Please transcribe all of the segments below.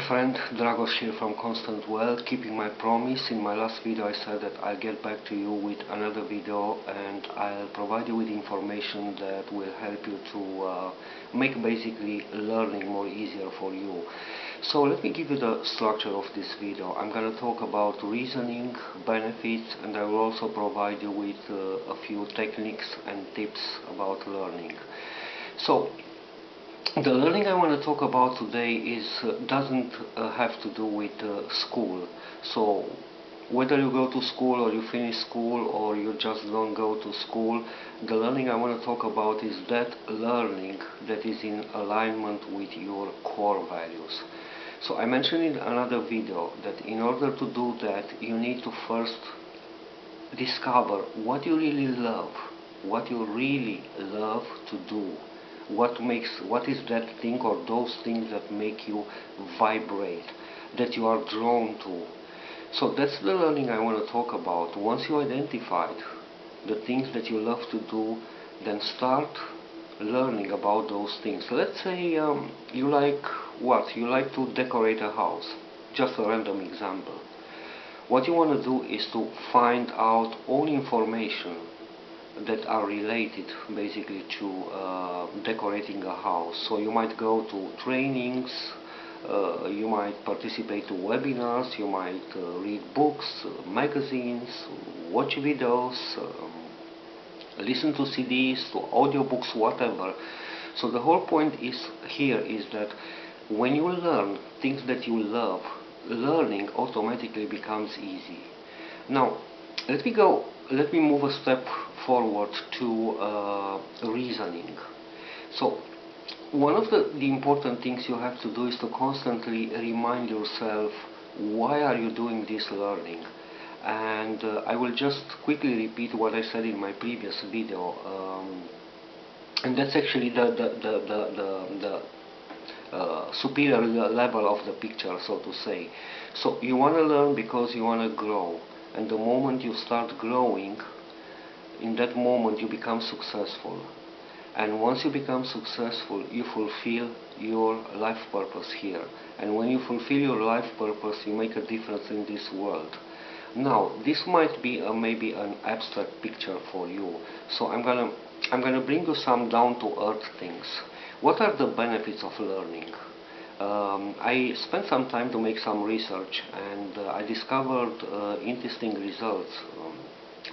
friend, Dragos here from Constant Well, keeping my promise. In my last video I said that I'll get back to you with another video and I'll provide you with information that will help you to make basically learning more easier for you. So let me give you the structure of this video. I'm going to talk about reasoning, benefits, and I will also provide you with a few techniques and tips about learning. So the learning I want to talk about today doesn't have to do with school. So whether you go to school or you finish school or you just don't go to school, the learning I want to talk about is that learning that is in alignment with your core values. So I mentioned in another video that in order to do that you need to first discover what you really love, to do. What is that thing or those things that make you vibrate, that you are drawn to. So that's the learning I want to talk about. Once you identified the things that you love to do, then start learning about those things. So let's say you like to decorate a house. Just a random example. What you want to do is to find out all information that are related basically to decorating a house. So you might go to trainings, you might participate to webinars, you might read books, magazines, watch videos, listen to CDs, to audiobooks, whatever. So the whole point is that when you learn things that you love, learning automatically becomes easy. Now let me move a step forward to reasoning. So one of the important things you have to do is to constantly remind yourself, why are you doing this learning? And I will just quickly repeat what I said in my previous video, and that's actually the superior level of the picture, so to say. So you want to learn because you want to grow, and the moment you start growing, in that moment you become successful. And once you become successful, you fulfill your life purpose here. And when you fulfill your life purpose, you make a difference in this world. Now this might be maybe an abstract picture for you, so I'm gonna bring you some down to earth things. What are the benefits of learning? I spent some time to make some research, and I discovered interesting results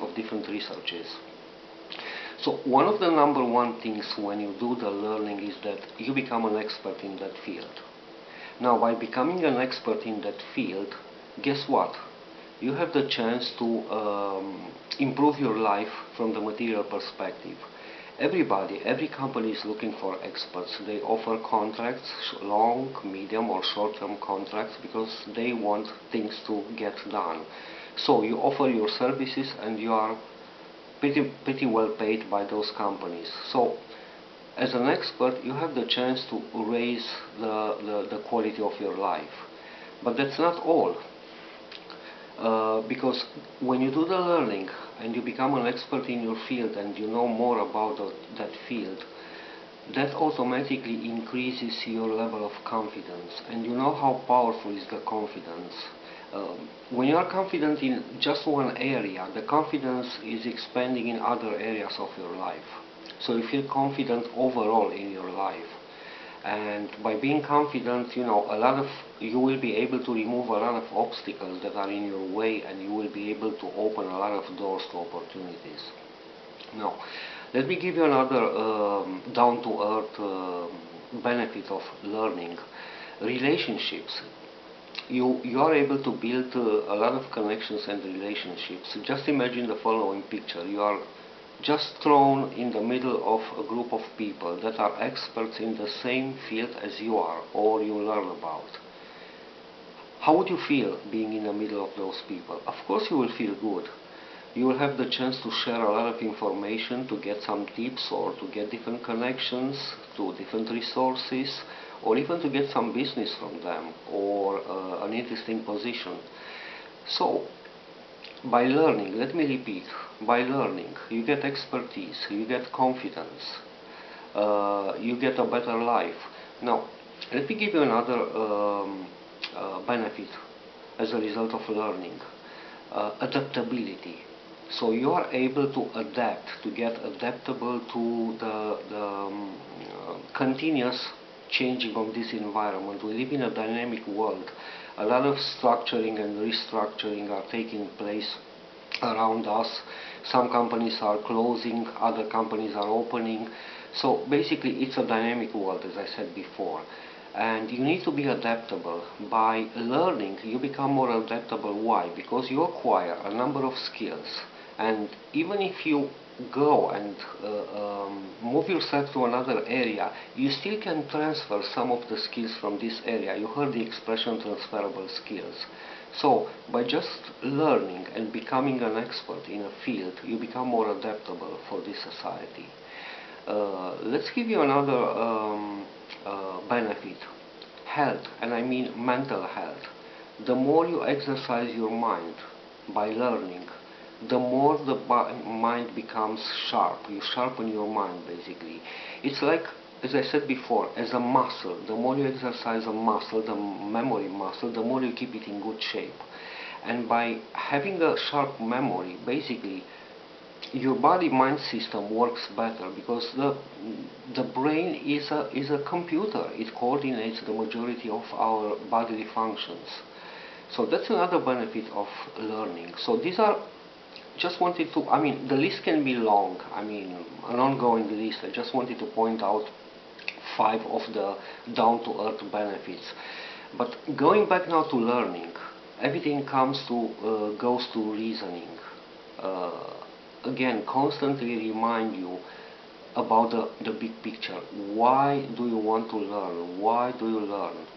of different researches. So one of the number one things when you do the learning is that you become an expert in that field. Now by becoming an expert in that field, guess what? You have the chance to improve your life from the material perspective. Every company is looking for experts. They offer contracts, long, medium or short-term contracts, because they want things to get done. So you offer your services and you are pretty well paid by those companies. So as an expert you have the chance to raise the quality of your life. But that's not all. Because when you do the learning and you become an expert in your field and you know more about that field, that automatically increases your level of confidence. And you know how powerful is the confidence. When you are confident in just one area, the confidence is expanding in other areas of your life. So you feel confident overall in your life. And by being confident, you will be able to remove a lot of obstacles that are in your way, and you will be able to open a lot of doors to opportunities. Now, let me give you another down-to-earth benefit of learning. Relationships. You are able to build a lot of connections and relationships. Just imagine the following picture. You are just thrown in the middle of a group of people that are experts in the same field as you are, or you learn about. How would you feel being in the middle of those people? Of course you will feel good. You will have the chance to share a lot of information, to get some tips, or to get different connections to different resources, or even to get some business from them, or an interesting position. So by learning, let me repeat, by learning you get expertise, you get confidence, you get a better life. Now let me give you another benefit as a result of learning. Adaptability. So you are able to adapt, to get adaptable to the continuous changing of this environment. We live in a dynamic world. A lot of structuring and restructuring are taking place around us. Some companies are closing, other companies are opening. So basically it's a dynamic world, as I said before. And you need to be adaptable. By learning, you become more adaptable. Why? Because you acquire a number of skills. And even if you go and move yourself to another area, you still can transfer some of the skills from this area. You heard the expression transferable skills. So by just learning and becoming an expert in a field, you become more adaptable for this society. Let's give you another benefit. Health, and I mean mental health. The more you exercise your mind by learning, the more the mind becomes sharp. You sharpen your mind, basically. It's like, as I said before, as a muscle. The more you exercise a muscle, the memory muscle, the more you keep it in good shape. And by having a sharp memory, basically, your body-mind system works better, because the brain is a computer. It coordinates the majority of our bodily functions. So that's another benefit of learning. So these are, just wanted to, I mean, the list can be long, I mean, an ongoing list. I just wanted to point out 5 of the down-to-earth benefits. But going back now to learning, everything goes to reasoning. Again, constantly remind you about the big picture. Why do you want to learn? Why do you learn?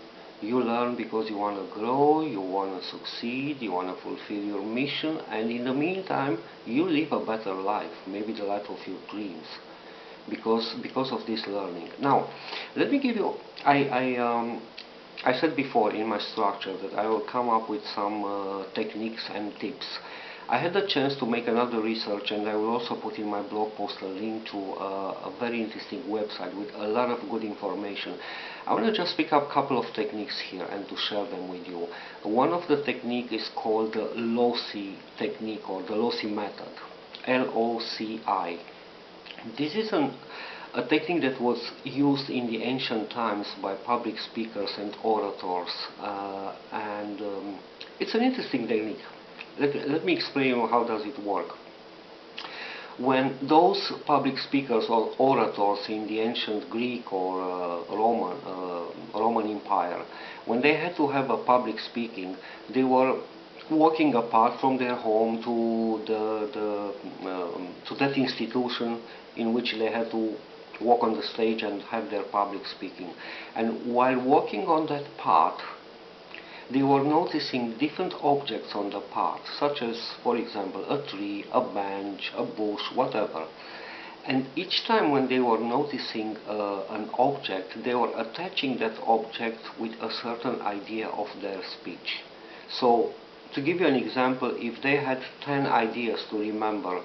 You learn because you want to grow, you want to succeed, you want to fulfill your mission, and in the meantime, you live a better life, maybe the life of your dreams, because of this learning. Now, let me give you, I said before in my structure that I will come up with some techniques and tips. I had the chance to make another research, and I will also put in my blog post a link to a very interesting website with a lot of good information. I want to just pick up a couple of techniques here and to share them with you. One of the technique is called the LOCI technique, or the LOCI method. LOCI. This is a technique that was used in the ancient times by public speakers and orators, and it's an interesting technique. Let me explain how does it work. When those public speakers or orators in the ancient Greek or Roman Empire, when they had to have a public speaking, they were walking apart from their home to that institution in which they had to walk on the stage and have their public speaking. And while walking on that path, they were noticing different objects on the path, such as, for example, a tree, a bench, a bush, whatever. And each time when they were noticing an object, they were attaching that object with a certain idea of their speech. So, to give you an example, if they had 10 ideas to remember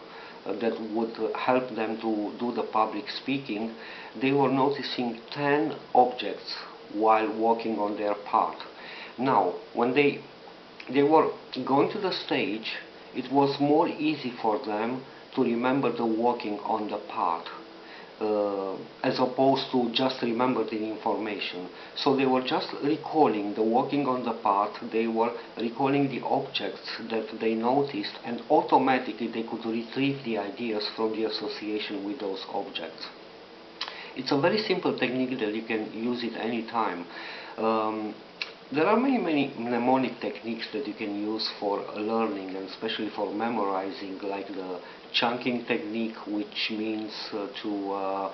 that would help them to do the public speaking, they were noticing 10 objects while walking on their path. Now, when they were going to the stage, it was more easy for them to remember the walking on the path, as opposed to just remember the information. So they were just recalling the walking on the path, they were recalling the objects that they noticed, and automatically they could retrieve the ideas from the association with those objects. It's a very simple technique that you can use it anytime. There are many mnemonic techniques that you can use for learning, and especially for memorizing, like the chunking technique, which means to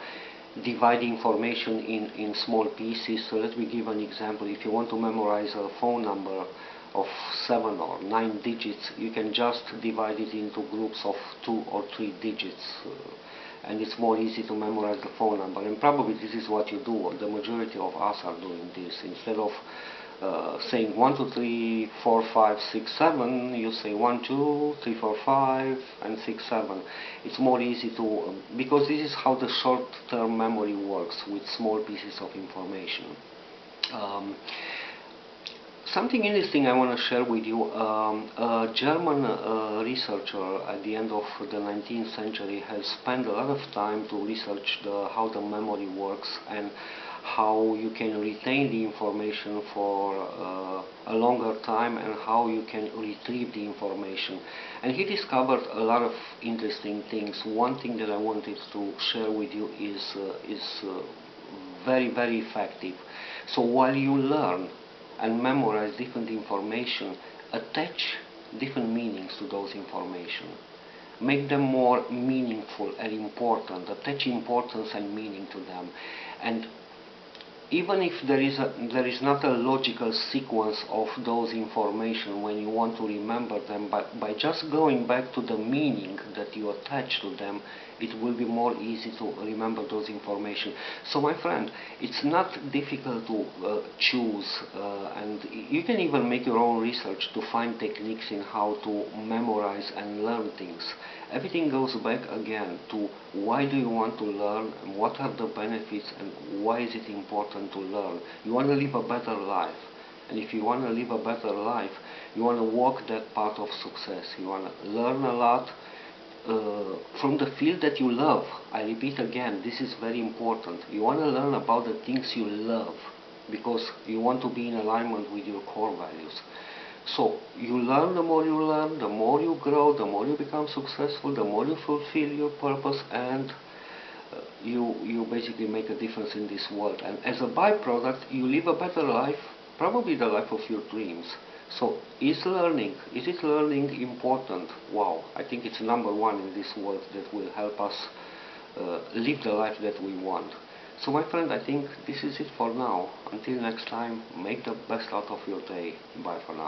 divide information in small pieces. So let me give an example. If you want to memorize a phone number of 7 or 9 digits, you can just divide it into groups of 2 or 3 digits. And it's more easy to memorize the phone number. And probably this is what you do. The majority of us are doing this. Instead of saying 1, 2, 3, 4, 5, 6, 7, you say 1, 2, 3, 4, 5, and 6, 7. It's more easy to, because this is how the short-term memory works, with small pieces of information. Something interesting I want to share with you. A German researcher at the end of the 19th century has spent a lot of time to research how the memory works and how you can retain the information for a longer time and how you can retrieve the information. And he discovered a lot of interesting things. One thing that I wanted to share with you is very, very effective. So while you learn and memorize different information, attach different meanings to those information. Make them more meaningful and important. Attach importance and meaning to them. And even if there is not a logical sequence of those information when you want to remember them, but by just going back to the meaning that you attach to them, it will be more easy to remember those information. So my friend, it's not difficult to choose, and you can even make your own research to find techniques in how to memorize and learn things. Everything goes back again to why do you want to learn, and what are the benefits, and why is it important to learn. You want to live a better life. And if you want to live a better life, you want to walk that path of success. You want to learn a lot from the field that you love. I repeat again, this is very important. You want to learn about the things you love because you want to be in alignment with your core values. So you learn, the more you learn, the more you grow, the more you become successful, the more you fulfill your purpose, and you basically make a difference in this world. And as a byproduct, you live a better life, probably the life of your dreams. So is it learning important? Wow, I think it's number one in this world that will help us live the life that we want. So my friend, I think this is it for now. Until next time, make the best out of your day. Bye for now.